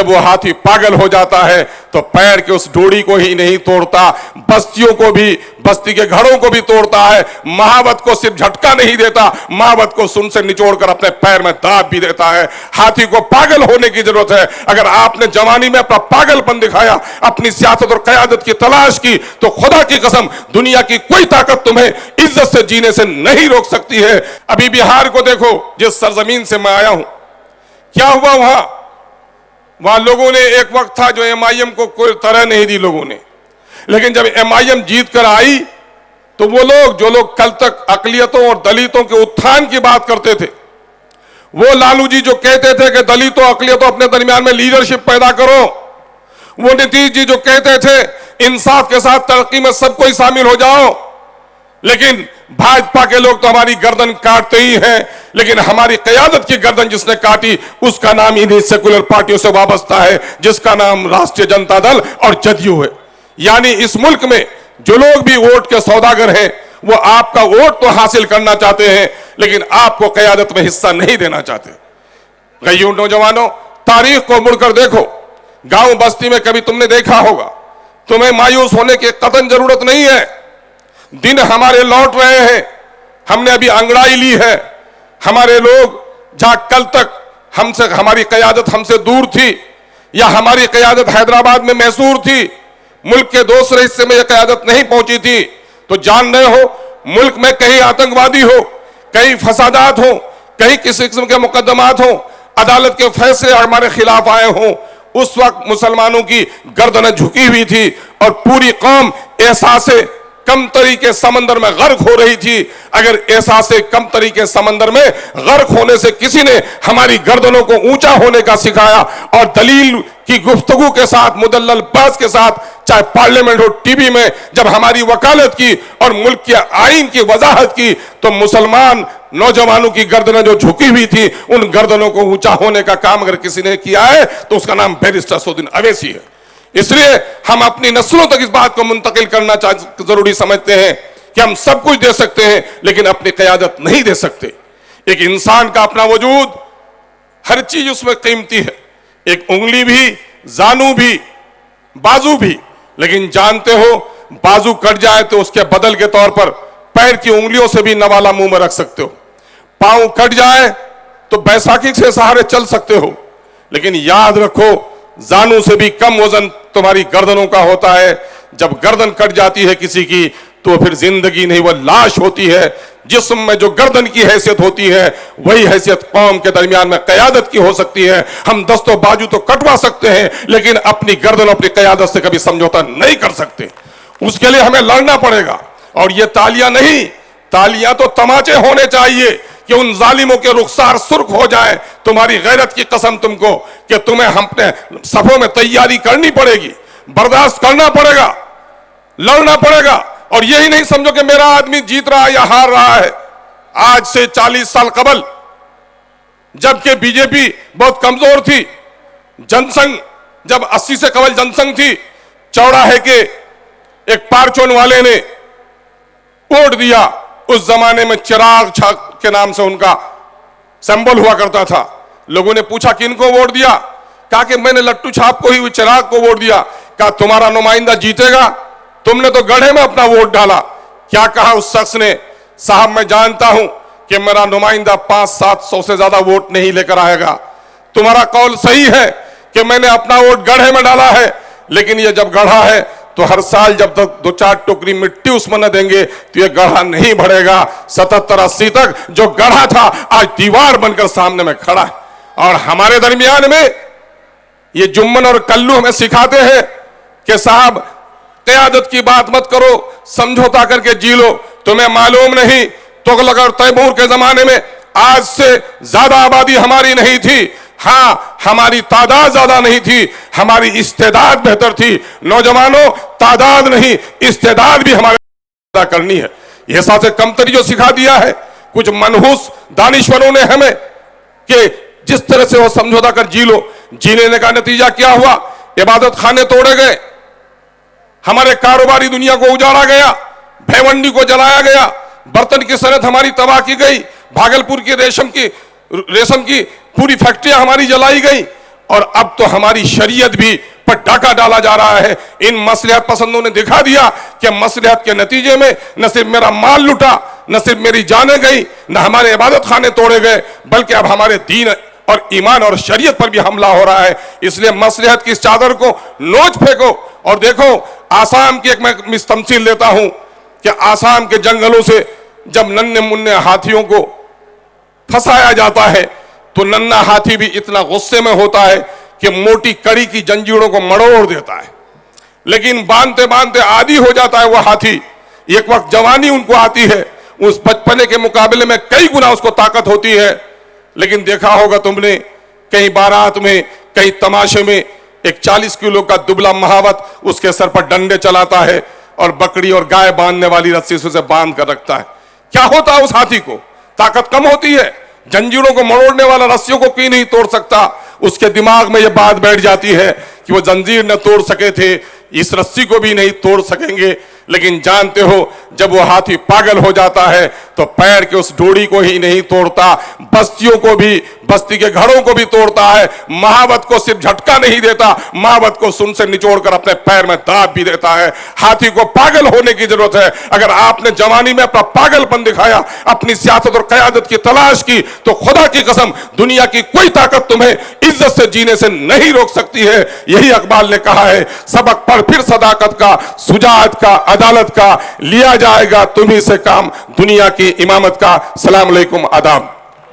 जब वो हाथी पागल हो जाता है तो पैर के उस डोरी को ही नहीं तोड़ता, बस्तियों को भी, बस्ती के घरों को भी तोड़ता है। महावत को सिर्फ झटका नहीं देता, महावत को सुन से निचोड़कर अपने पैर में दाब भी देता है। हाथी को पागल होने की जरूरत है। अगर आपने जवानी में अपना पागलपन दिखाया, अपनी सियासत और क़यादत की तलाश की, तो खुदा की कसम दुनिया की कोई ताकत तुम्हें इज्जत से जीने से नहीं रोक सकती है। अभी बिहार को देखो, जिस सरजमीन से मैं आया हूं, क्या हुआ वहां लोगों ने, एक वक्त था जो एमआईएम को कोई तरह नहीं दी लोगों ने, लेकिन जब एमआईएम जीत कर आई तो वो लोग जो लोग कल तक अकलियतों और दलितों के उत्थान की बात करते थे, वो लालू जी जो कहते थे कि दलितों अकलियतों अपने दरमियान में लीडरशिप पैदा करो, वो नीतीश जी जो कहते थे इंसाफ के साथ तरक्की में सब कोई शामिल हो जाओ, लेकिन भाजपा के लोग तो हमारी गर्दन काटते ही हैं। लेकिन हमारी क़यादत की गर्दन जिसने काटी उसका नाम इन्हीं सेकुलर पार्टियों से वाबस्ता है, जिसका नाम राष्ट्रीय जनता दल और जदयू है। यानी इस मुल्क में जो लोग भी वोट के सौदागर हैं, वो आपका वोट तो हासिल करना चाहते हैं, लेकिन आपको क़यादत में हिस्सा नहीं देना चाहते। कईयों नौजवानों, तारीख को मुड़कर देखो, गांव बस्ती में कभी तुमने देखा होगा, तुम्हें मायूस होने की कतई जरूरत नहीं है। दिन हमारे लौट रहे हैं, हमने अभी अंगड़ाई ली है। हमारे लोग जहां कल तक हमसे, हमारी क़यादत हमसे दूर थी, या हमारी क़यादत हैदराबाद में मैसूर थी, मुल्क के दूसरे हिस्से में यह क़यादत नहीं पहुंची थी, तो जान रहे हो मुल्क में कहीं आतंकवादी हो, कहीं फसादात हो, कहीं किसी किस्म के मुकदमात हो, अदालत के फैसले हमारे खिलाफ आए हों, उस वक्त मुसलमानों की गर्दनें झुकी हुई थी और पूरी कौम एहसासे कमतरी के समंदर में गर्क हो रही थी। अगर एहसासे कमतरी के समंदर में गर्क होने से किसी ने हमारी गर्दनों को ऊंचा होने का सिखाया और दलील की गुफ्तगू के साथ, मुदल्लल बात के साथ, चाहे पार्लियामेंट हो, टीवी में जब हमारी वकालत की और मुल्क के आईन की वजाहत की, तो मुसलमान नौजवानों की गर्दनें जो झुकी हुई थी, उन गर्दनों को ऊंचा होने का काम अगर किसी ने किया है तो उसका नाम बैरिस्टर असदुद्दीन अवैसी है। इसलिए हम अपनी नस्लों तक इस बात को मुंतकिल करना जरूरी समझते हैं कि हम सब कुछ दे सकते हैं, लेकिन अपनी क़यादत नहीं दे सकते। एक इंसान का अपना वजूद, हर चीज उसमें कीमती है, एक उंगली भी, जानू भी, बाजू भी। लेकिन जानते हो, बाजू कट जाए तो उसके बदल के तौर पर पैर की उंगलियों से भी नवाला मुंह में रख सकते हो। पांव कट जाए तो बैसाखी से सहारे चल सकते हो, लेकिन याद रखो जानू से भी कम वजन तुम्हारी गर्दनों का होता है। जब गर्दन कट जाती है किसी की तो फिर जिंदगी नहीं, वह लाश होती है। जिस्म में जो गर्दन की हैसियत होती है वही हैसियत कौम के दरमियान में क़यादत की हो सकती है। हम दस्तों बाजू तो कटवा सकते हैं, लेकिन अपनी गर्दन, अपनी क़यादत से कभी समझौता नहीं कर सकते। उसके लिए हमें लड़ना पड़ेगा। और ये तालियां नहीं, तालियां तो तमाचे होने चाहिए कि उन जालिमों के रुखसार सुर्ख हो जाए। तुम्हारी गैरत की कसम तुमको कि तुम्हें हम अपने सफों में तैयारी करनी पड़ेगी, बर्दाश्त करना पड़ेगा, लड़ना पड़ेगा। और यही नहीं समझो कि मेरा आदमी जीत रहा है या हार रहा है। आज से 40 साल कबल जबकि बीजेपी बहुत कमजोर थी, जनसंघ जब 80 से कबल जनसंघ थी, चौराहे के एक पारचोन वाले ने वोट दिया। उस जमाने में चिराग छाप के नाम से उनका सिंबल हुआ करता था। लोगों ने पूछा किनको वोट दिया? कहा कि मैंने लट्टू छाप को ही, चिराग को वोट दिया। कहा तुम्हारा नुमाइंदा जीतेगा? तुमने तो गढ़े में अपना वोट डाला। क्या कहा उस शख्स ने? साहब मैं जानता हूं कि मेरा नुमाइंदा 500-700 से ज्यादा वोट नहीं लेकर आएगा। तुम्हारा कौल सही है कि मैंने अपना वोट गढ़े में डाला है, लेकिन ये जब गढ़ा है तो हर साल जब तक 2-4 टोकरी मिट्टी उसमें न देंगे तो ये गढ़ा नहीं बढ़ेगा। 77-80 तक जो गढ़ा था आज दीवार बनकर सामने में खड़ा है। और हमारे दरमियान में ये जुम्मन और कल्लू हमें सिखाते हैं कि साहब क़यादत की बात मत करो, समझौता करके जी लो। तुम्हें मालूम नहीं, तुगलक और तैमूर के जमाने में आज से ज्यादा आबादी हमारी नहीं थी। हाँ, हमारी तादाद ज्यादा नहीं थी, हमारी इस्तेदाद बेहतर थी। नौजवानों, तादाद नहीं इस्तेदाद भी हमारे पैदा करनी है। यह साथ कमतरी जो सिखा दिया है कुछ मनहूस दानिश्वरों ने हमें कि जिस तरह से वो समझौता कर जी लो। जी लेने का नतीजा क्या हुआ? इबादत खाने तोड़े गए, हमारे कारोबारी दुनिया को उजाड़ा गया, भेवंडी को जलाया गया, बर्तन की सनत हमारी तबाह की गई, भागलपुर की रेशम की पूरी फैक्ट्रियां हमारी जलाई गई। और अब तो हमारी शरीयत भी पर डाका डाला जा रहा है। इन मसलिहत पसंदों ने दिखा दिया कि मसलिहत के नतीजे में न सिर्फ मेरा माल लुटा, न सिर्फ मेरी जानें गई, न हमारे इबादत खाने तोड़े गए, बल्कि अब हमारे दीन और ईमान और शरीयत पर भी हमला हो रहा है। इसलिए मसलिहत की इस चादर को नोच फेंको। और देखो, आसाम की एक मैं मिस्तमसील लेता हूं कि आसाम के जंगलों से जब नन्हे मुन्ने हाथियों को फंसाया जाता है तो नन्हा हाथी भी इतना गुस्से में होता है कि मोटी कड़ी की जंजीरों को मरोड़ देता है, लेकिन बांधते बांधते आदी हो जाता है वो हाथी। एक वक्त जवानी उनको आती है, उस बचपने के मुकाबले में कई गुना उसको ताकत होती है। लेकिन देखा होगा तुमने, कहीं बारात में, कहीं तमाशे में एक 40 किलो का दुबला महावत उसके सर पर डंडे चलाता है और बकरी और गाय बांधने वाली रस्सी से उसे बांध कर रखता है। क्या होता है उस हाथी को? ताकत कम होती है। जंजीरों को मरोड़ने वाला रस्सियों को क्यों नहीं तोड़ सकता? उसके दिमाग में यह बात बैठ जाती है कि वो जंजीर न तोड़ सके थे, इस रस्सी को भी नहीं तोड़ सकेंगे। लेकिन जानते हो, जब वो हाथी पागल हो जाता है तो पैर के उस डोरी को ही नहीं तोड़ता, बस्तियों को भी, बस्ती के घरों को भी तोड़ता है। महावत को सिर्फ झटका नहीं देता, महावत को सुन से निचोड़कर अपने पैर में दाब भी देता है। हाथी को पागल होने की जरूरत है। अगर आपने जवानी में अपना पागलपन दिखाया, अपनी सियासत और क़यादत की तलाश की, तो खुदा की कसम दुनिया की कोई ताकत तुम्हें इज्जत से जीने से नहीं रोक सकती है। यही इकबाल ने कहा है, सबक पढ़ फिर सदाकत का, सुजात का, अदालत का, लिया जाएगा तुम्ही से काम, दुनिया की इमामत का। सलाम अलैकुम, आदाब।